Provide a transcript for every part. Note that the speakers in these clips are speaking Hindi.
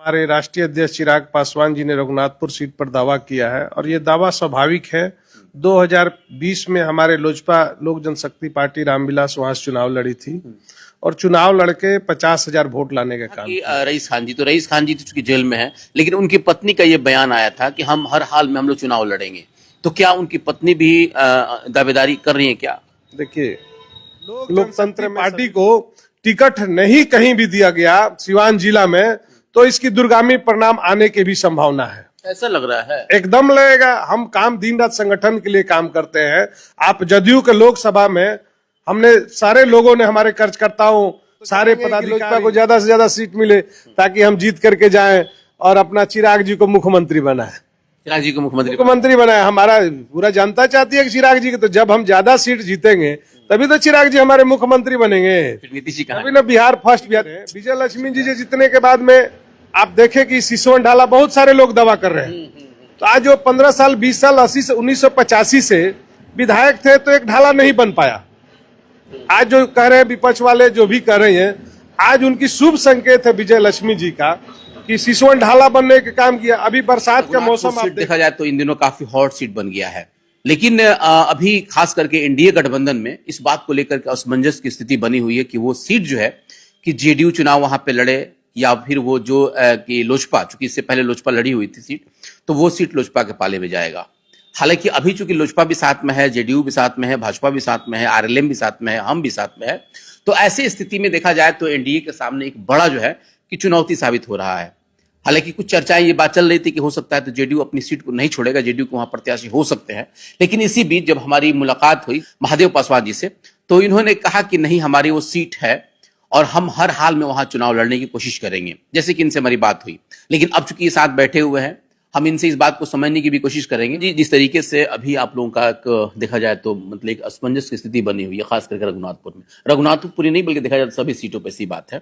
हमारे राष्ट्रीय अध्यक्ष चिराग पासवान जी ने रघुनाथपुर सीट पर दावा किया है और ये दावा स्वाभाविक है। 2020 में हमारे लोजपा लोक जनशक्ति पार्टी रामविलास वहां से चुनाव लड़ी थी और चुनाव लड़के 50,000 वोट लाने का काम किया। रईस खान जी तो चूंकि जेल में है, लेकिन उनकी पत्नी का ये बयान आया था कि हम हर हाल में हम लोग चुनाव लड़ेंगे। तो क्या उनकी पत्नी भी दावेदारी कर रही है क्या? देखिए, लोकतंत्र पार्टी को टिकट नहीं कहीं भी दिया गया सिवान जिला में, तो इसकी दूरगामी परिणाम आने की भी संभावना है। ऐसा लग रहा है एकदम लगेगा। हम काम दिन रात संगठन के लिए काम करते हैं। आप जदयू के लोकसभा में हमने सारे लोगों ने, हमारे कार्यकर्ताओं, सारे पदाधिकारियों को ज्यादा से ज्यादा सीट मिले ताकि हम जीत करके जाएं और अपना चिराग जी को मुख्यमंत्री बनाए। चिराग जी को मुख्यमंत्री बनाए। हमारा पूरा जनता चाहती है कि चिराग जी के, तो जब हम ज्यादा सीट जीतेंगे तभी तो चिराग जी हमारे मुख्यमंत्री बनेंगे। नीतीश जी अभी ना बिहार फर्स्ट बिहार विजय लक्ष्मी जी जीतने के बाद में आप देखें कि सिसवन ढाला बहुत सारे लोग दावा कर रहे हैं। तो आज जो 15 साल 20 साल 1985 से विधायक थे तो एक ढाला नहीं बन पाया। आज जो कह रहे हैं विपक्ष वाले, जो भी कह रहे हैं, आज उनकी शुभ संकेत है विजय लक्ष्मी जी का कि सिसवन ढाला बनने का काम किया। अभी बरसात का मौसम आप देखा जाए तो इन दिनों काफी हॉट सीट बन गया है, लेकिन अभी खास करके एनडीए गठबंधन में इस बात को लेकर के असमंजस की स्थिति बनी हुई है कि वो सीट जो है कि जेडीयू चुनाव वहां पे लड़े या फिर वो जो कि लोजपा, चूंकि इससे पहले लोजपा लड़ी हुई थी सीट, तो वो सीट लोजपा के पाले में जाएगा। हालांकि अभी चूंकि लोजपा भी साथ में है, जेडीयू भी साथ में है, भाजपा भी साथ में है, आरएलएम भी साथ में है, हम भी साथ में है, तो ऐसी स्थिति में देखा जाए तो एनडीए के सामने एक बड़ा जो है कि चुनौती साबित हो रहा है। हालांकि कुछ चर्चाएं ये बात चल रही थी कि हो सकता है तो जेडीयू अपनी सीट को नहीं छोड़ेगा, जेडीयू को वहां प्रत्याशी हो सकते हैं। लेकिन इसी बीच जब हमारी मुलाकात हुई महादेव पासवान जी से, तो इन्होंने कहा कि नहीं, हमारी वो सीट है और हम हर हाल में वहां चुनाव लड़ने की कोशिश करेंगे, जैसे कि इनसे हमारी बात हुई। लेकिन अब चूंकि ये साथ बैठे हुए हैं, हम इनसे इस बात को समझने की भी कोशिश करेंगे। जी, जिस तरीके से अभी आप लोगों का एक देखा जाए तो मतलब एक असमंजस की स्थिति बनी हुई है, खास करके रघुनाथपुर ही नहीं बल्कि देखा जाए तो सभी सीटों पर ऐसी बात है।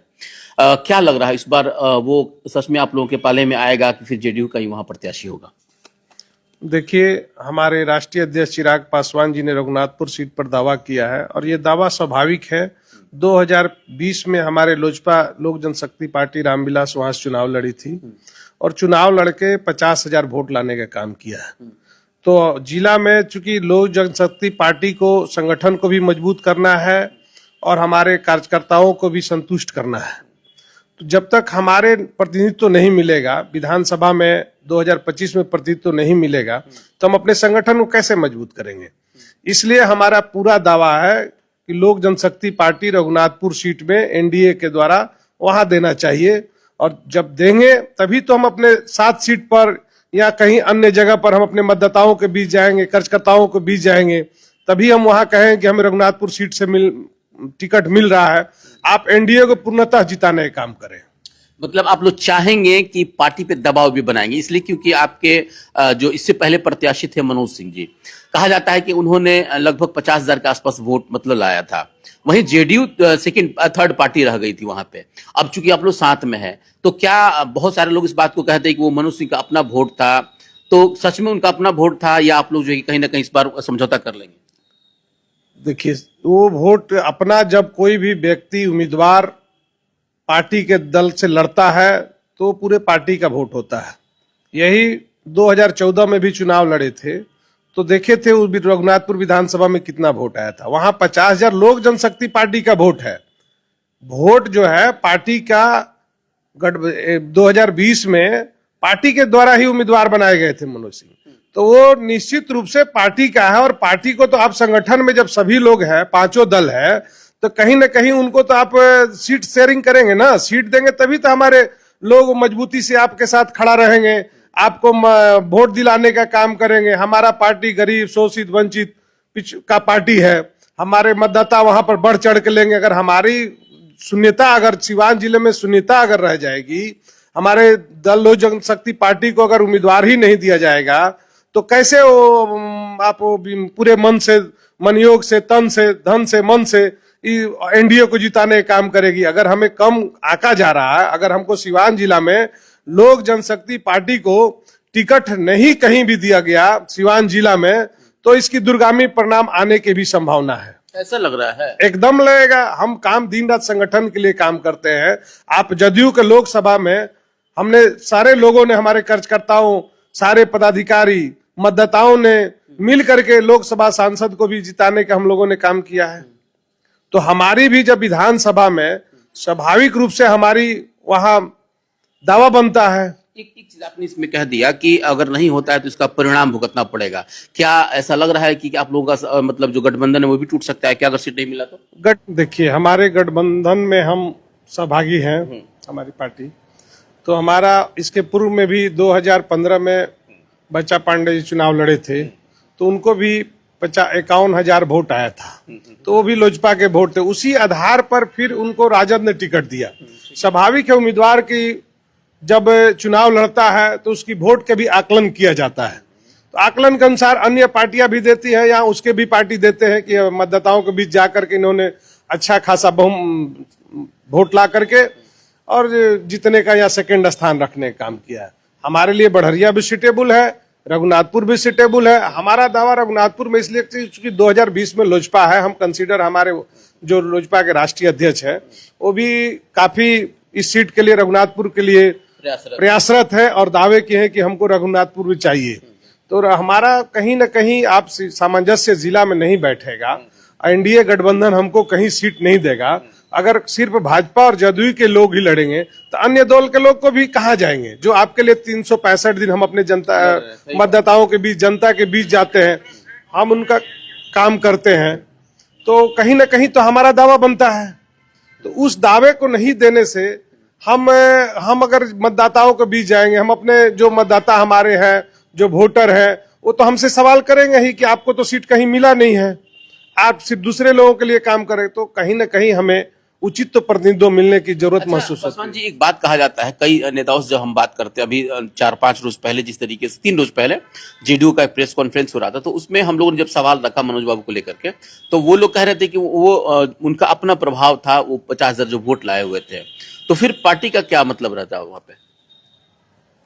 क्या लग रहा है इस बार वो सच में आप लोगों के पाले में आएगा कि फिर जेडीयू का ही वहां प्रत्याशी होगा? देखिए, हमारे राष्ट्रीय अध्यक्ष चिराग पासवान जी ने रघुनाथपुर सीट पर दावा किया है और ये दावा स्वाभाविक है। 2020 में हमारे लोजपा लोक जनशक्ति पार्टी रामविलास वहां से चुनाव लड़ी थी और चुनाव लड़के 50,000 वोट लाने का काम किया है। तो जिला में चूंकि लोक जनशक्ति पार्टी को, संगठन को भी मजबूत करना है और हमारे कार्यकर्ताओं को भी संतुष्ट करना है, तो जब तक हमारे प्रतिनिधित्व नहीं मिलेगा विधानसभा में 2025 में प्रतिनिधित्व नहीं मिलेगा, तो हम अपने संगठन को कैसे मजबूत करेंगे। इसलिए हमारा पूरा दावा है कि लोक जनशक्ति पार्टी रघुनाथपुर सीट में एनडीए के द्वारा वहां देना चाहिए और जब देंगे तभी तो हम अपने 7 सीट पर या कहीं अन्य जगह पर हम अपने मतदाताओं के बीच जाएंगे, कार्यकर्ताओं के बीच जाएंगे, तभी हम वहां कहें कि हमें रघुनाथपुर सीट से टिकट मिल रहा है। आप एनडीए को पूर्णतः जिताने का काम करें। मतलब आप लोग चाहेंगे कि पार्टी पे दबाव भी बनाएंगे, इसलिए क्योंकि आपके जो इससे पहले प्रत्याशी थे मनोज सिंह जी, कहा जाता है कि उन्होंने लगभग 50,000 के आसपास वोट मतलब लाया था। वहीं जेडीयू थर्ड पार्टी रह गई थी वहां पे। अब चूंकि आप लोग साथ में है, तो क्या बहुत सारे लोग इस बात को कहते हैं कि वो मनोज सिंह का अपना वोट था, तो सच में उनका अपना वोट था या आप लोग जो है कहीं ना कहीं इस बार समझौता कर लेंगे? देखिए, वो वोट अपना, जब कोई भी व्यक्ति उम्मीदवार पार्टी के दल से लड़ता है तो पूरे पार्टी का वोट होता है। यही 2014 में भी चुनाव लड़े थे तो देखे थे उस रघुनाथपुर विधानसभा में कितना वोट आया था। वहां 50,000 लोक जनशक्ति पार्टी का वोट है। वोट जो है पार्टी का 2020 में पार्टी के द्वारा ही उम्मीदवार बनाए गए थे मनोज सिंह, तो वो निश्चित रूप से पार्टी का है। और पार्टी को तो आप संगठन में जब सभी लोग हैं, 5 दल है, तो कहीं ना कहीं उनको तो आप सीट शेयरिंग करेंगे ना, सीट देंगे तभी तो हमारे लोग मजबूती से आपके साथ खड़ा रहेंगे, आपको वोट दिलाने का काम करेंगे। हमारा पार्टी गरीब, शोषित, वंचित का पार्टी है। हमारे मतदाता वहां पर बढ़ चढ़ के लेंगे। अगर हमारी शून्यता, अगर सिवान जिले में शून्यता अगर रह जाएगी, हमारे दल लोक जनशक्ति पार्टी को अगर उम्मीदवार ही नहीं दिया जाएगा, तो कैसे वो आप पूरे मन से, मनयोग से, तन से, धन से, मन से एनडीए को जिताने का काम करेगी। अगर हमें कम आका जा रहा है, अगर हमको सिवान जिला में लोक जनशक्ति पार्टी को टिकट नहीं कहीं भी दिया गया सिवान जिला में, तो इसकी दूरगामी परिणाम आने की भी संभावना है। ऐसा लग रहा है एकदम लगेगा। हम काम दिन रात संगठन के लिए काम करते हैं। आप जदयू के लोकसभा में हमने सारे लोगों ने, हमारे कार्यकर्ताओं, सारे पदाधिकारी, मतदाताओं ने मिल करके लोकसभा सांसद को भी जिताने का हम लोगों ने काम किया है। तो हमारी भी जब विधानसभा में स्वाभाविक रूप से हमारी वहां दावा बनता है। एक चीज आपने इसमें कह दिया कि अगर नहीं होता है तो इसका परिणाम भुगतना पड़ेगा। क्या ऐसा लग रहा है कि आप लोगों का मतलब जो गठबंधन है वो भी टूट सकता है क्या अगर सीट नहीं मिला तो? देखिए, हमारे गठबंधन में हम सहभागी हैं, हमारी पार्टी। तो हमारा इसके पूर्व में भी 2015 में बच्चा पांडे जी चुनाव लड़े थे, तो उनको भी 51,000 वोट आया था, तो वो भी लोजपा के वोट थे। उसी आधार पर फिर उनको राजद ने टिकट दिया। स्वाभाविक है, उम्मीदवार की जब चुनाव लड़ता है तो उसकी वोट के भी आकलन किया जाता है। तो आकलन के अनुसार अन्य पार्टियां भी देती है या उसके भी पार्टी देते हैं कि मतदाताओं के बीच जाकर के इन्होंने अच्छा खासा वोट ला करके और जीतने का या सेकंड स्थान रखने का काम किया है। हमारे लिए बढ़रिया भी सीटेबल है, रघुनाथपुर भी सीटेबल है। हमारा दावा रघुनाथपुर में इसलिए क्योंकि 2020 में लोजपा है, हम कंसीडर हमारे जो लोजपा के राष्ट्रीय अध्यक्ष है वो भी काफी इस सीट के लिए, रघुनाथपुर के लिए प्रयासरत है और दावे किए हैं कि हमको रघुनाथपुर भी चाहिए। तो हमारा कहीं न कहीं आप सामंजस्य जिला में नहीं बैठेगा, एनडीए गठबंधन हमको कहीं सीट नहीं देगा। अगर सिर्फ भाजपा और जदयू के लोग ही लड़ेंगे तो अन्य दल के लोग को भी कहाँ जाएंगे, जो आपके लिए 365 दिन हम अपने जनता मतदाताओं के बीच, जनता के बीच जाते हैं, हम उनका काम करते हैं, तो कहीं ना कहीं तो हमारा दावा बनता है। तो उस दावे को नहीं देने से हम अगर मतदाताओं के बीच जाएंगे, हम अपने जो मतदाता हमारे हैं, जो वोटर हैं, वो तो हमसे सवाल करेंगे ही कि आपको तो सीट कहीं मिला नहीं है, आप सिर्फ दूसरे लोगों के लिए काम करें। तो कहीं ना कहीं हमें उचित तो प्रतिनिधित्व मिलने की जरूरत महसूस होती है। पासवान जी, एक बात कहा जाता है, कई नेताओं से जब हम बात करते हैं, अभी 4-5 रोज पहले, जिस तरीके से 3 रोज पहले जेडीयू का एक प्रेस कॉन्फ्रेंस हो रहा था, तो उसमें हम लोगों ने जब सवाल रखा मनोज बाबू को लेकर के, तो वो लोग कह रहे थे कि वो उनका अपना प्रभाव था, वो 50,000 जो वोट लाए हुए थे। तो फिर पार्टी का क्या मतलब रहता है वहां पे?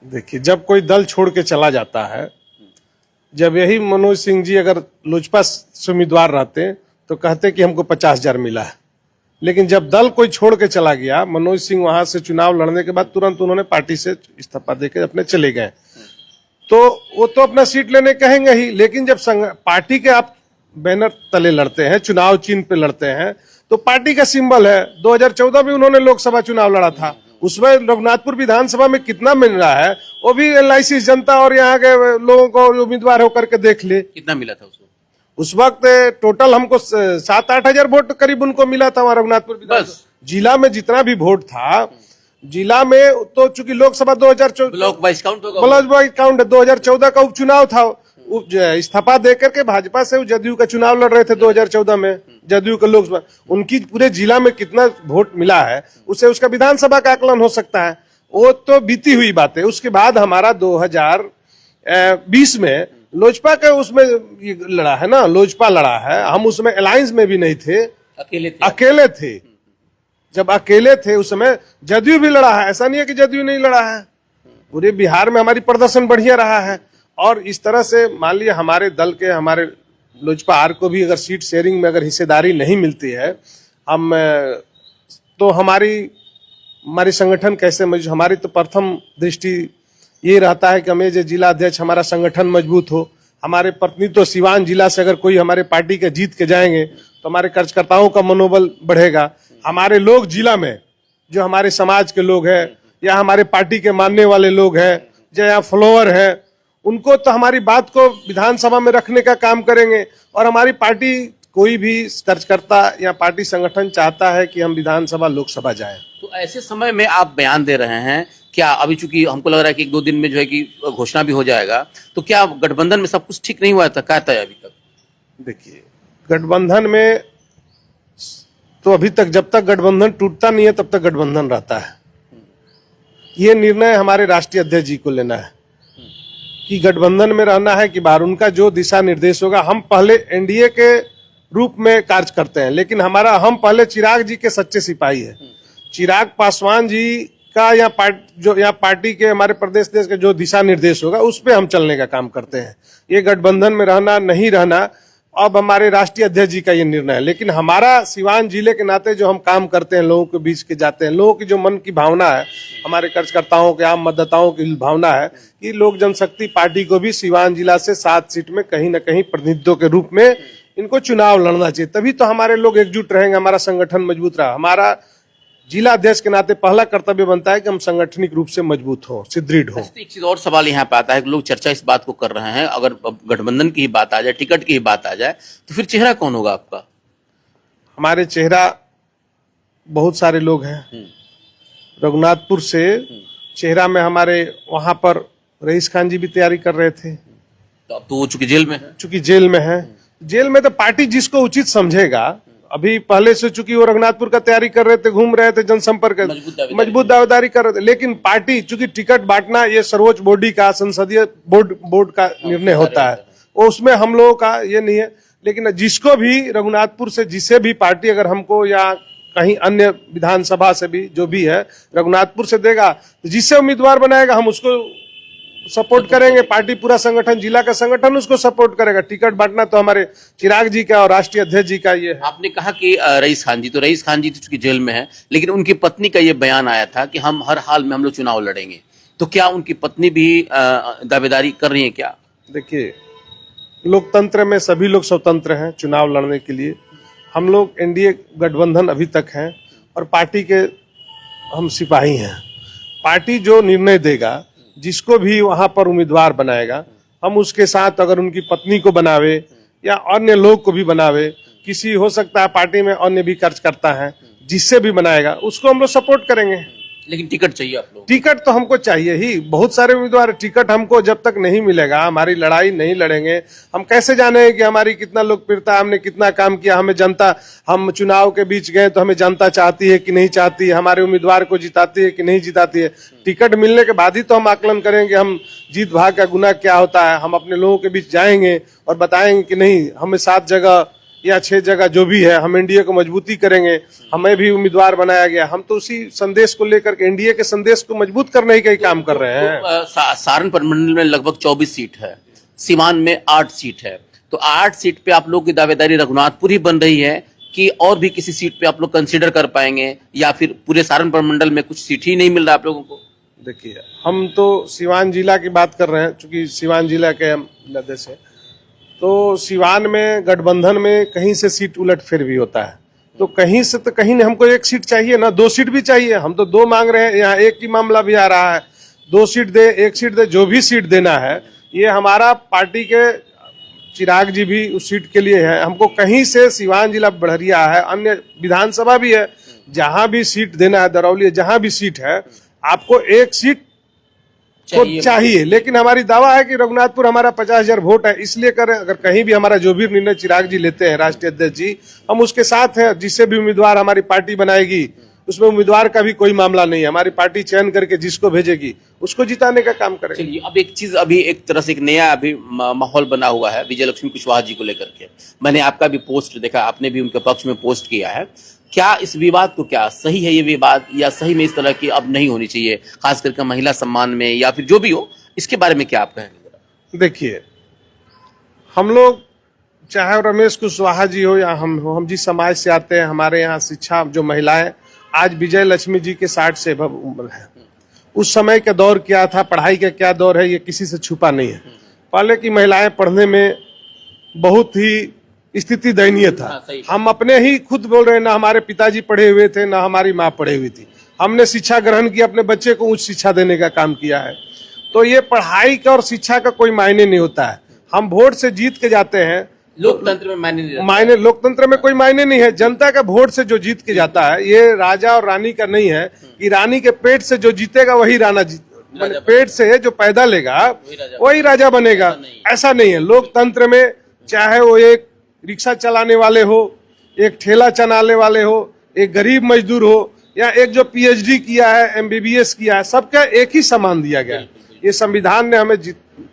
देखिए, जब कोई दल छोड़ के चला जाता है, जब यही मनोज सिंह जी अगर लोजपा से उम्मीदवार रहते तो कहते कि हमको 50,000 मिला है, लेकिन जब दल कोई छोड़ के चला गया, मनोज सिंह वहां से चुनाव लड़ने के बाद तुरंत उन्होंने पार्टी से इस्तीफा देकर अपने चले गए। तो वो तो अपना सीट लेने कहेंगे ही, लेकिन जब पार्टी के आप बैनर तले लड़ते हैं, चुनाव चिन्ह पे लड़ते हैं, तो पार्टी का सिंबल है। 2014 में उन्होंने लोकसभा चुनाव लड़ा था, उसमें रघुनाथपुर विधानसभा में कितना मिल रहा है वो भी एलआईसी जनता और यहाँ के लोगों को उम्मीदवार होकर के देख ले। कितना मिला था उस वक्त टोटल हमको 7-8 हजार वोट करीब उनको मिला था वहां रघुनाथपुर विधानसभा। जिला में जितना भी वोट था, जिला में तो चूंकि लोकसभा 2014 ब्लॉक वाइज काउंट होगा, ब्लॉक वाइज काउंट 2014 का उपचुनाव था, इस्तीफा देकर के भाजपा से जदयू का चुनाव लड़ रहे थे 2014 में, जदयू के लोकसभा, उनकी पूरे जिला में कितना वोट मिला है उससे उसका विधानसभा का आकलन हो सकता है। वो तो बीती हुई बात है। उसके बाद हमारा 2020 में लोजपा के उसमें लड़ा है ना, लोजपा लड़ा है, हम उसमें अलायंस में भी नहीं थे, अकेले थे। जब अकेले थे उस समय जदयू भी लड़ा है, ऐसा नहीं है कि जदयू नहीं लड़ा है। पूरे बिहार में हमारी प्रदर्शन बढ़िया रहा है। और इस तरह से मान लिया हमारे दल के, हमारे लोजपा आर को भी अगर सीट शेयरिंग में अगर हिस्सेदारी नहीं मिलती है, हम तो हमारी संगठन कैसे मजबूत, हमारी तो प्रथम दृष्टि ये रहता है कि हमें जो जिला अध्यक्ष हमारा संगठन मजबूत हो। हमारे प्रतिनिधि तो सिवान जिला से अगर कोई हमारे पार्टी के जीत के जाएंगे तो हमारे कार्यकर्ताओं का मनोबल बढ़ेगा। हमारे लोग जिला में जो हमारे समाज के लोग हैं या हमारे पार्टी के मानने वाले लोग हैं, जो यहाँ फॉलोअर हैं, उनको तो हमारी बात को विधानसभा में रखने का काम करेंगे। और हमारी पार्टी, कोई भी कार्यकर्ता या पार्टी संगठन चाहता है कि हम विधानसभा लोकसभा जाएं। तो ऐसे समय में आप बयान दे रहे हैं, क्या अभी चूंकि हमको लग रहा है कि 1-2 दिन में जो है कि घोषणा भी हो जाएगा, तो क्या गठबंधन में सब कुछ ठीक नहीं हुआ था, क्या तय अभी तक? देखिए, गठबंधन में तो अभी तक, जब तक गठबंधन टूटता नहीं है तब तक गठबंधन रहता है। ये निर्णय हमारे राष्ट्रीय अध्यक्ष जी को लेना है कि गठबंधन में रहना है कि बाहर, उनका जो दिशा निर्देश होगा। हम पहले एनडीए के रूप में कार्य करते हैं, लेकिन हम पहले चिराग जी के सच्चे सिपाही है। चिराग पासवान जी का या पार्टी के, हमारे प्रदेश देश के जो दिशा निर्देश होगा उस पे हम चलने का काम करते हैं। ये गठबंधन में रहना नहीं रहना अब हमारे राष्ट्रीय अध्यक्ष जी का ये निर्णय है। लेकिन हमारा सिवान जिले के नाते जो हम काम करते हैं, लोगों के बीच के जाते हैं, लोगों की जो मन की भावना है, हमारे कार्यकर्ताओं के, आम मतदाताओं की भावना है कि लोक जनशक्ति पार्टी को भी सिवान जिला से 7 सीट में कहीं न कहीं प्रतिनिधित्व के रूप में इनको चुनाव लड़ना चाहिए। तभी तो हमारे लोग एकजुट रहेंगे, हमारा संगठन मजबूत रहा। हमारा जिला अध्यक्ष के नाते पहला कर्तव्य बनता है कि हम संगठनिक रूप से मजबूत हो, सुदृढ़ हो। एक चीज और सवाल यहाँ पे आता है कि लोग चर्चा इस बात को कर रहे हैं, अगर अब गठबंधन की ही बात आ जाए, टिकट की ही बात आ जाए, तो फिर चेहरा कौन होगा आपका? हमारे चेहरा बहुत सारे लोग हैं। रघुनाथपुर से चेहरा में हमारे वहां पर रईस खान जी भी तैयारी कर रहे थे, तो अब तो वो चूंकि जेल में है। चूंकि जेल में है। जेल में तो पार्टी जिसको उचित समझेगा, अभी पहले से चूंकि वो रघुनाथपुर का तैयारी कर रहे थे, घूम रहे थे, जनसंपर्क मजबूत दावेदारी कर रहे थे। लेकिन पार्टी चूंकि टिकट बांटना ये सर्वोच्च बॉडी का, संसदीय बोर्ड का निर्णय होता है, वो उसमें हम लोगों का ये नहीं है। लेकिन जिसको भी रघुनाथपुर से जिसे भी पार्टी अगर हमको या कहीं अन्य विधानसभा से भी जो भी है रघुनाथपुर से देगा, तो जिससे उम्मीदवार बनाएगा हम उसको सपोर्ट करेंगे। पार्टी पूरा संगठन, जिला का संगठन उसको सपोर्ट करेगा। टिकट बांटना तो हमारे चिराग जी का और राष्ट्रीय अध्यक्ष जी का ये है। आपने कहा कि रईस खान जी तो चूंकि जेल में है, लेकिन उनकी पत्नी का ये बयान आया था कि हम हर हाल में हम लोग चुनाव लड़ेंगे। तो क्या उनकी पत्नी भी दावेदारी कर रही है क्या? देखिए, लोकतंत्र में सभी लोग स्वतंत्र हैं चुनाव लड़ने के लिए। हम लोग एनडीए गठबंधन अभी तक हैं और पार्टी के हम सिपाही हैं। पार्टी जो निर्णय देगा, जिसको भी वहां पर उम्मीदवार बनाएगा, हम उसके साथ, अगर उनकी पत्नी को बनावे या अन्य लोग को भी बनावे, किसी हो सकता है पार्टी में अन्य भी कार्यकर्ता है, जिससे भी बनाएगा उसको हम लोग सपोर्ट करेंगे। लेकिन टिकट चाहिए आप लोग? टिकट तो हमको चाहिए ही। बहुत सारे उम्मीदवार, टिकट हमको जब तक नहीं मिलेगा, हमारी लड़ाई नहीं लड़ेंगे, हम कैसे जाने कि हमारी कितना लोकप्रियता, हमने कितना काम किया। हमें जनता, हम चुनाव के बीच गए तो हमें जनता चाहती है कि नहीं चाहती है, हमारे उम्मीदवार को जिताती है कि नहीं जिताती है। टिकट मिलने के बाद ही तो हम आकलन करेंगे हम जीत भाग का गुना क्या होता है। हम अपने लोगों के बीच जाएंगे और बताएंगे कि नहीं, हमें 7 जगह या 6 जगह जो भी है, हम एनडीए को मजबूती करेंगे, हमें भी उम्मीदवार बनाया गया। हम तो उसी संदेश को लेकर के, एनडीए के संदेश को मजबूत करने ही काम कर रहे हैं। सारण प्रमंडल में लगभग 24 सीट है, सीवान में 8 सीट है, तो 8 सीट पे आप लोग की दावेदारी रघुनाथपुर ही बन रही है कि और भी किसी सीट पे आप लोग कंसीडर कर पाएंगे, या फिर पूरे सारण प्रमंडल में कुछ सीट ही नहीं मिल रहा आप लोगों को? देखिए, हम तो सिवान जिला की बात कर रहे हैं, चूंकि सिवान जिला के हम जिलाध्यक्ष हैं, तो सिवान में गठबंधन में कहीं से सीट उलट फेर भी होता है, तो कहीं से तो कहीं हमको 1 सीट चाहिए ना, 2 सीट भी चाहिए। हम तो 2 मांग रहे हैं, यहाँ 1 की मामला भी आ रहा है। 2 सीट दे, 1 सीट दे, जो भी सीट देना है, ये हमारा पार्टी के चिराग जी भी उस सीट के लिए है। हमको कहीं से, सिवान जिला बढ़िया है, अन्य विधानसभा भी है, जहां भी सीट देना है, दरौली जहां भी सीट है, आपको 1 सीट को चाहिए। लेकिन हमारी दावा है कि रघुनाथपुर हमारा 50,000 वोट है, इसलिए करें। अगर कहीं भी हमारा जो भी निर्णय चिराग जी लेते हैं, राष्ट्रीय अध्यक्ष जी, हम उसके साथ हैं। जिससे भी उम्मीदवार हमारी पार्टी बनाएगी, उसमें उम्मीदवार का भी कोई मामला नहीं है। हमारी पार्टी चयन करके जिसको भेजेगी उसको जिताने का काम करेगी। चलिए, अब एक चीज, अभी एक तरह से एक नया अभी माहौल बना हुआ है विजय लक्ष्मी कुशवाहा जी को लेकर के। मैंने आपका भी पोस्ट देखा, आपने भी उनके पक्ष में पोस्ट किया है। क्या इस विवाद को, क्या सही है ये विवाद, या सही में इस तरह की अब नहीं होनी चाहिए, खास करके महिला सम्मान में, या फिर जो भी हो, इसके बारे में क्या आप कहेंगे? देखिए, हम लोग, चाहे रमेश कुशवाहा जी हो या हम हो, हम जिस समाज से आते हैं, हमारे यहाँ शिक्षा, जो महिलाएं आज विजय लक्ष्मी जी के 60 से उम्र है, उस समय का दौर क्या था, पढ़ाई का क्या दौर है, ये किसी से छुपा नहीं है। पहले की महिलाएं पढ़ने में बहुत ही स्थिति दयनीय था। हम अपने ही खुद बोल रहे हैं, ना हमारे पिताजी पढ़े हुए थे, ना हमारी माँ पढ़े हुई थी। हमने शिक्षा ग्रहण की, अपने बच्चे को उच्च शिक्षा देने का काम किया है। तो ये पढ़ाई का और शिक्षा का कोई मायने नहीं होता है। हम वोट से जीत के जाते हैं, लोकतंत्र में मायने लोकतंत्र में कोई मायने नहीं है। जनता का वोट से जो जीत के जाता है, ये राजा और रानी का नहीं है कि रानी के पेट से जो जीतेगा वही पेट से जो पैदा लेगा वही राजा बनेगा, ऐसा नहीं है। लोकतंत्र में चाहे वो एक रिक्शा चलाने वाले हो, एक ठेला चलाने वाले हो, एक गरीब मजदूर हो, या एक जो पीएचडी किया है, एमबीबीएस किया है, सबका एक ही सम्मान दिया गया है। ये संविधान ने हमें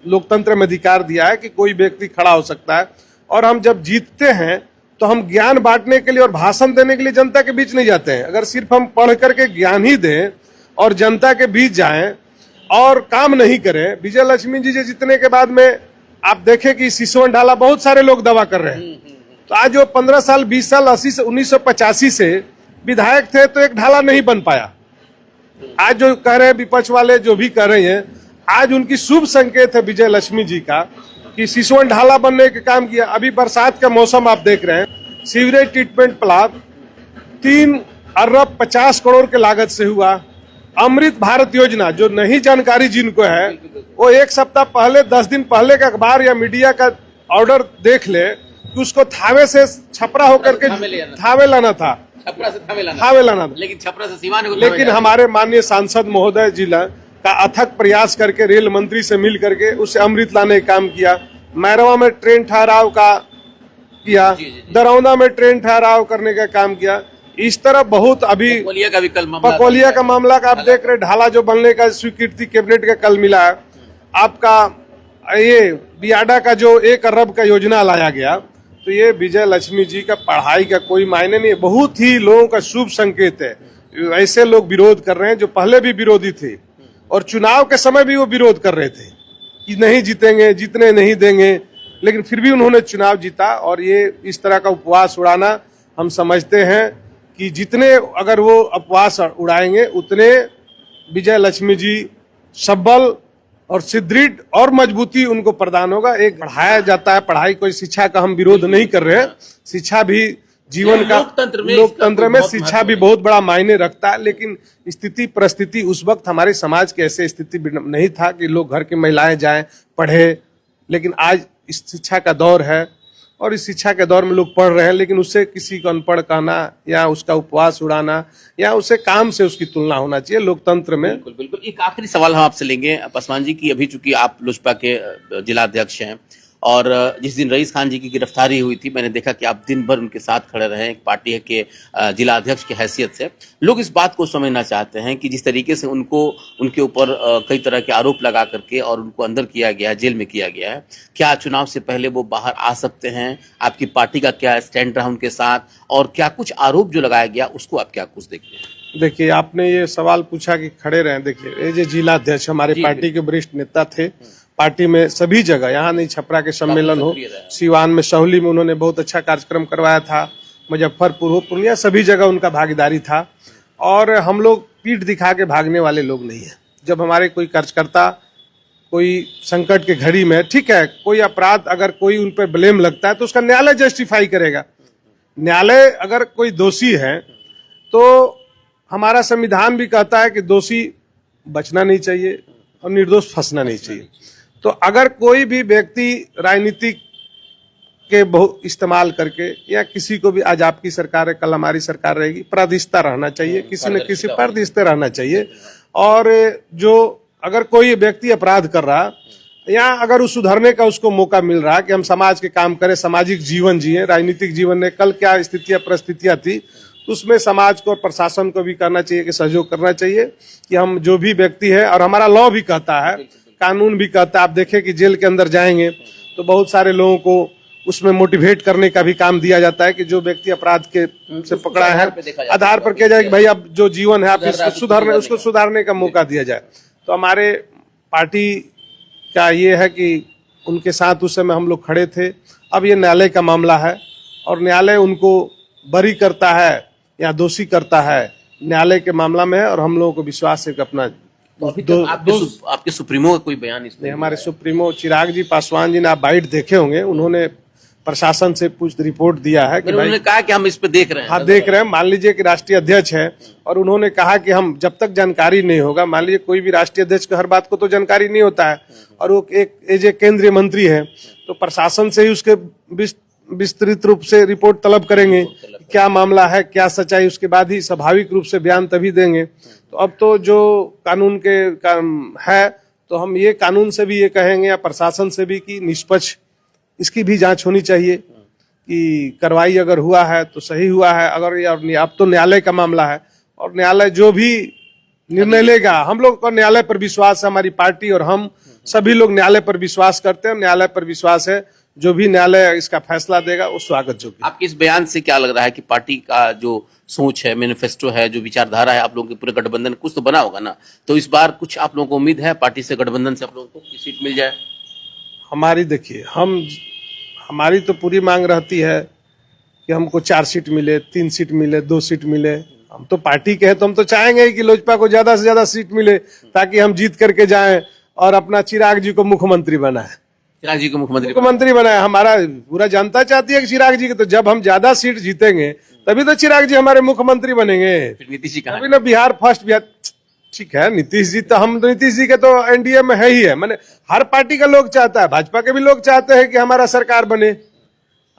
लोकतंत्र में अधिकार दिया है कि कोई व्यक्ति खड़ा हो सकता है। और हम जब जीतते हैं तो हम ज्ञान बांटने के लिए और भाषण देने के लिए जनता के बीच नहीं जाते हैं। अगर सिर्फ हम पढ़ करके ज्ञान ही दें और जनता के बीच जाएं और काम नहीं करें, विजय लक्ष्मी जी जितने के बाद में आप देखें कि सिसवन ढाला बहुत सारे लोग दावा कर रहे हैं। तो आज जो 15 साल 20 साल 80 से 1985 से विधायक थे तो एक ढाला नहीं बन पाया। आज जो कह रहे हैं विपक्ष वाले जो भी कह रहे हैं, आज उनकी शुभ संकेत है विजय लक्ष्मी जी का कि सिसवन ढाला बनने का काम किया। अभी बरसात का मौसम आप देख रहे हैं, सीवरेज ट्रीटमेंट प्लांट 3 अरब 50 करोड़ के लागत से हुआ। अमृत भारत योजना जो नहीं जानकारी जिनको है वो एक सप्ताह पहले 10 दिन पहले का अखबार या मीडिया का ऑर्डर देख ले कि उसको थावे से छपरा होकर के थावे लाना था, छपरा से थावे लाना था, लेकिन छपरा से सीवान को लेकिन हमारे माननीय सांसद महोदय जिला का अथक प्रयास करके रेल मंत्री से मिल करके उसे अमृत लाने का काम किया। मैरवा में ट्रेन ठहराव का किया, दरौंदा में ट्रेन ठहराव करने का काम किया। इस तरह बहुत अभी पकोलिया का मामला का आप देख रहे, ढाला जो बनने का स्वीकृति कैबिनेट का कल मिला है। आपका ये बियाडा का जो 1 अरब का योजना लाया गया, तो ये विजय लक्ष्मी जी का पढ़ाई का कोई मायने नहीं, बहुत ही लोगों का शुभ संकेत है। ऐसे लोग विरोध कर रहे हैं जो पहले भी विरोधी थे और चुनाव के समय भी वो विरोध कर रहे थे कि नहीं जीतेंगे, जीतने नहीं देंगे, लेकिन फिर भी उन्होंने चुनाव जीता। और ये इस तरह का उपवास उड़ाना हम समझते हैं कि जितने अगर वो उपवास उड़ाएंगे उतने विजय लक्ष्मी जी सबल और सुदृढ़ और मजबूती उनको प्रदान होगा। एक पढ़ाया जाता है, पढ़ाई कोई शिक्षा का हम विरोध नहीं कर रहे हैं, शिक्षा भी जीवन का लोकतंत्र में शिक्षा भी बहुत बड़ा मायने रखता है। लेकिन स्थिति परिस्थिति उस वक्त हमारे समाज की ऐसे स्थिति नहीं था कि लोग घर की महिलाएं जाएं पढ़े, लेकिन आज इस शिक्षा का दौर है और इस शिक्षा के दौर में लोग पढ़ रहे हैं, लेकिन उससे किसी को अनपढ़ कहना या उसका उपवास उड़ाना या उसे काम से उसकी तुलना होना चाहिए लोकतंत्र में। बिल्कुल बिल्कुल। एक आखिरी सवाल हम आपसे लेंगे पासवान जी की, अभी चूंकि आप लोजपा के जिला अध्यक्ष हैं और जिस दिन रईस खान जी की गिरफ्तारी हुई थी, मैंने देखा कि आप दिन भर उनके साथ खड़े रहे एक पार्टी के जिला अध्यक्ष की हैसियत से। लोग इस बात को समझना चाहते हैं कि जिस तरीके से उनके ऊपर कई तरह के आरोप लगा करके और उनको अंदर किया गया है, जेल में किया गया है, क्या चुनाव से पहले वो बाहर आ सकते हैं? आपकी पार्टी का क्या स्टैंड रहा उनके साथ, और क्या कुछ आरोप जो लगाया गया उसको आप क्या कुछ देखते हैं? देखिए, आपने ये सवाल पूछा कि खड़े रहे। देखिए, ये जो जिला अध्यक्ष हमारे पार्टी के वरिष्ठ नेता थे, पार्टी में सभी जगह, यहाँ नहीं छपरा के सम्मेलन हो, सीवान में सहौली में उन्होंने बहुत अच्छा कार्यक्रम करवाया था, मुजफ्फरपुर हो, पूर्णिया, सभी जगह उनका भागीदारी था। और हम लोग पीठ दिखा के भागने वाले लोग नहीं है। जब हमारे कोई कार्यकर्ता कोई संकट के घड़ी में, ठीक है, कोई अपराध अगर कोई उन पर ब्लेम लगता है तो उसका न्यायालय जस्टिफाई करेगा। न्यायालय अगर कोई दोषी है तो हमारा संविधान भी कहता है कि दोषी बचना नहीं चाहिए और निर्दोष फंसना नहीं चाहिए। तो अगर कोई भी व्यक्ति राजनीति के बहुत इस्तेमाल करके या किसी को भी, आज आपकी सरकार है, कल हमारी सरकार रहेगी, पारदर्शिता रहना चाहिए, किसी न किसी पारदर्शिता रहना चाहिए। और जो अगर कोई व्यक्ति अपराध कर रहा या अगर उस सुधरने का उसको मौका मिल रहा कि हम समाज के काम करें, सामाजिक जीवन जिए, राजनीतिक जीवन में कल क्या स्थितियां परिस्थितियां थी, उसमें समाज को और प्रशासन को भी करना चाहिए कि सहयोग करना चाहिए कि हम जो भी व्यक्ति है, और हमारा लॉ भी कहता है, कानून भी कहता है, आप देखें कि जेल के अंदर जाएंगे तो बहुत सारे लोगों को उसमें मोटिवेट करने का भी काम दिया जाता है कि जो व्यक्ति अपराध के से पकड़ा है, आधार पर किया जाए कि भाई अब जो जीवन है आप उसको सुधारने का मौका दिया जाए। तो हमारे पार्टी का ये है कि उनके साथ उस समय हम लोग खड़े थे। अब ये न्यायालय का मामला है और न्यायालय उनको बरी करता है या दोषी करता है, न्यायालय के मामला में है। और हम लोगों को विश्वास है कि अपना आपके सुप्रीमो का कोई बयान इसमें? हमारे सुप्रीमो चिराग जी पासवान जी ने, आप बाइट देखे होंगे, उन्होंने प्रशासन से कुछ रिपोर्ट दिया है कि उन्होंने कहा कि हम इस पे देख रहे हैं। हाँ, देख रहे हैं। मान लीजिए कि राष्ट्रीय अध्यक्ष है और उन्होंने कहा कि हम जब तक जानकारी नहीं होगा, मान लीजिए कोई भी राष्ट्रीय अध्यक्ष को हर बात को तो जानकारी नहीं होता है, और वो एक एज ए केंद्रीय मंत्री है, तो प्रशासन से ही उसके विस्तृत रूप से रिपोर्ट तलब करेंगे, क्या मामला है, क्या सच्चाई, उसके बाद ही स्वाभाविक रूप से बयान तभी देंगे। तो अब तो जो कानून के है, तो हम ये कानून से भी ये कहेंगे या प्रशासन से भी कि निष्पक्ष इसकी भी जांच होनी चाहिए कि कार्रवाई अगर हुआ है तो सही हुआ है, अगर अब तो न्यायालय का मामला है और न्यायालय जो भी निर्णय लेगा, हम लोग को न्यायालय पर विश्वास है, हमारी पार्टी और हम सभी लोग न्यायालय पर विश्वास करते हैं। न्यायालय पर विश्वास है, जो भी न्यायालय इसका फैसला देगा वो स्वागत योग्य। आपके इस बयान से क्या लग रहा है कि पार्टी का जो सोच है, मैनिफेस्टो है, जो विचारधारा है, आप लोगों के पूरे गठबंधन कुछ तो बना होगा ना, तो इस बार कुछ आप लोगों को उम्मीद है पार्टी से, गठबंधन से आप लोगों को सीट मिल जाए? हमारी देखिए, हमारी तो पूरी मांग रहती है कि हमको 4 सीट मिले, 3 सीट मिले, 2 सीट मिले। हम तो पार्टी के हैं तो हम तो चाहेंगे ही कि लोजपा को ज्यादा से ज्यादा सीट मिले ताकि हम जीत करके जाएं और अपना चिराग जी को मुख्यमंत्री बनाए। चिराग जी को मुख्यमंत्री बनाए, हमारा पूरा जनता चाहती है कि चिराग जी के, तो जब हम ज्यादा सीट जीतेंगे तभी तो चिराग जी हमारे मुख्यमंत्री बनेंगे। फिर नीतीश जी कहाँ अभी ना बिहार फर्स्ट, बिहार ठीक है। नीतीश जी तो नीतीश जी के तो एनडीए में है ही है, माने हर पार्टी का लोग चाहता है, भाजपा के भी लोग चाहते हैं कि हमारा सरकार बने,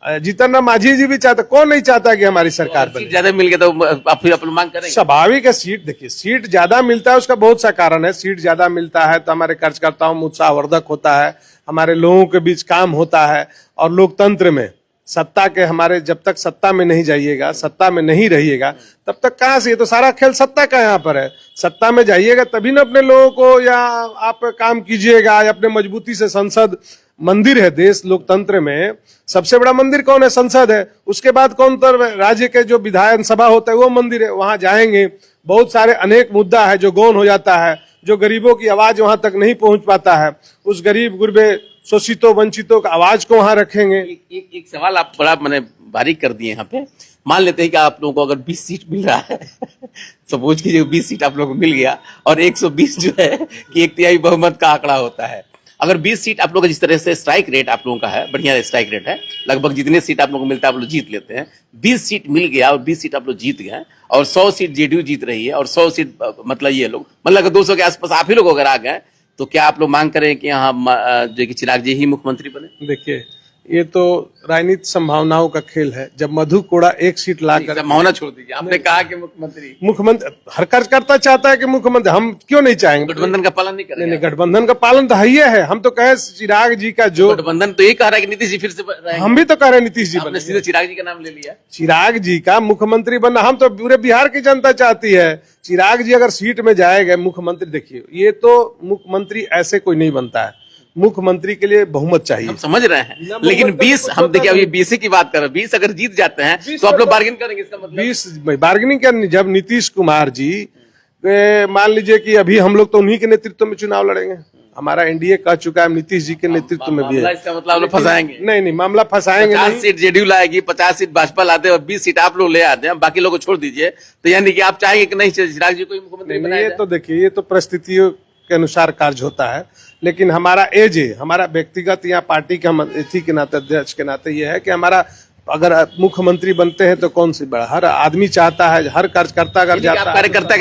जीतन राम मांझी जी भी चाहते, कौन नहीं चाहता कि हमारी सरकार बने। सीट ज्यादा मिल गया तो आप फिर अपनी मांग करेंगे? स्वाभाविक है। सीट देखिए, सीट ज्यादा मिलता है उसका बहुत सा कारण है। सीट ज्यादा मिलता है तो हमारे कार्यकर्ताओं में उत्साहवर्धक होता है, हमारे लोगों के बीच काम होता है। और लोकतंत्र में सत्ता के, हमारे जब तक सत्ता में नहीं जाइएगा, सत्ता में नहीं रहिएगा, तब तक कहां से, ये तो सारा खेल सत्ता का यहाँ पर है। सत्ता में जाइएगा तभी ना अपने लोगों को, या आप काम कीजिएगा, या अपने मजबूती से। संसद मंदिर है देश, लोकतंत्र में सबसे बड़ा मंदिर कौन है? संसद है। उसके बाद कौन? तो राज्य के जो विधायन सभा होता है वो मंदिर है। वहां जाएंगे, बहुत सारे अनेक मुद्दा है जो गौन हो जाता है, जो गरीबों की आवाज वहां तक नहीं पहुंच पाता है, उस गरीब गुरबे शोषितों वंचितों का आवाज को वहां रखेंगे। एक सवाल आप बड़ा मैंने बारीक कर दिए यहाँ पे। मान लेते हैं कि आप लोगों को अगर 20 सीट मिल रहा है सपोज कीजिए 20 सीट आप लोगों को मिल गया, और 120 जो है कि 1/3 बहुमत का आंकड़ा होता है। अगर 20 सीट आप लोग जिस तरह से स्ट्राइक रेट आप लोगों का है, बढ़िया स्ट्राइक रेट है, लगभग जितने सीट आप लोगों को मिलता है आप लोग जीत लेते हैं। 20 सीट मिल गया और 20 सीट आप लोग जीत गए, और 100 सीट जेडीयू जीत रही है, और 100 सीट मतलब ये लोग, मतलब अगर 200 के आसपास आप ही लोग अगर आ गए, तो क्या आप लोग मांग करें कि यहाँ जो कि चिराग जी ही मुख्यमंत्री बने? देखिए, ये तो राजनीतिक संभावनाओं का खेल है। जब मधु कोड़ा 1 सीट लाकर, संभावना छोड़ दीजिए, आपने कहा कि मुख्यमंत्री हर कार्यकर्ता चाहता है कि मुख्यमंत्री, हम क्यों नहीं चाहेंगे? गठबंधन का पालन नहीं करेंगे? नहीं, गठबंधन का पालन तो है ही है। हम तो कहे चिराग जी का जो गठबंधन तो ये कह रहा है कि नीतीश जी फिर से रहेंगे। हम भी तो कह रहे हैं नीतीश जी आपने सीधे चिराग जी का नाम ले लिया। चिराग जी का मुख्यमंत्री बनना, हम तो पूरे बिहार की जनता चाहती है। चिराग जी अगर सीट में जाएगा मुख्यमंत्री, देखिए ये तो मुख्यमंत्री ऐसे कोई नहीं बनता है, मुख्यमंत्री के लिए बहुमत चाहिए। हम समझ रहे हैं, लेकिन 20 हम देखिए अभी 20 की बात कर रहे हैं, 20 अगर जीत जाते हैं तो आप लोग बार्गेन करेंगे? इसका मतलब 20 बार्गेनिंग क्या? जब नीतीश कुमार जी मान लीजिए कि अभी हम लोग तो उन्हीं के नेतृत्व में चुनाव लड़ेंगे, हमारा एनडीए कह चुका है नीतीश जी के नेतृत्व में भी है। इसका मतलब आप लोग फंसाएंगे? नहीं, मामला फंसाएंगे 50 सीट जेडीयू लाएगी, 50 सीट भाजपा लाते हैं, और 20 सीट आप लोग ले आते हैं, बाकी लोगों को छोड़ दीजिए। तो यानी कि आप चाहेंगे कि नहीं चिराग जी को ही मुख्यमंत्री बनाया जाए? ये तो देखिए, ये तो परिस्थितियों के अनुसार कार्य होता है, लेकिन हमारा एज है, हमारा व्यक्तिगत या पार्टी के हम अतिथि के नाते, अध्यक्ष के नाते ये है कि हमारा अगर मुख्यमंत्री बनते हैं तो कौन सी बड़ा, हर आदमी चाहता है, हर कार्यकर्ता अगर जाता है, कार्यकर्ता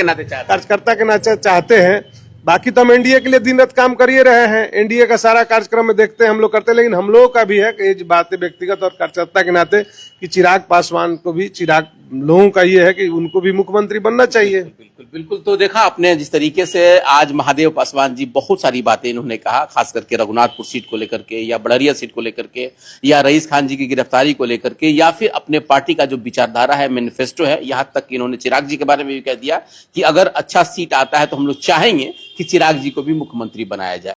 के नाते चाहते हैं। बाकी तो हम एनडीए के लिए दिन रात काम कर ही रहे हैं, एनडीए का सारा कार्यक्रम में देखते हैं हम लोग करते हैं, लेकिन हम लोगों का भी है कि ये बात है व्यक्तिगत और कार्यकर्ता के नाते कि चिराग पासवान को भी, चिराग लोगों का ये है कि उनको भी मुख्यमंत्री बनना चाहिए। बिल्कुल बिल्कुल। तो देखा आपने जिस तरीके से आज महादेव पासवान जी बहुत सारी बातें इन्होंने कहा, खास करके रघुनाथपुर सीट को लेकर के, या बड़रिया सीट को लेकर के, या रईस खान जी की गिरफ्तारी को लेकर के, या फिर अपने पार्टी का जो विचारधारा है, मैनिफेस्टो है, यहाँ तक कि इन्होंने चिराग जी के बारे में भी कह दिया कि अगर अच्छा सीट आता है तो हम लोग चाहेंगे कि चिराग जी को भी मुख्यमंत्री बनाया जाए।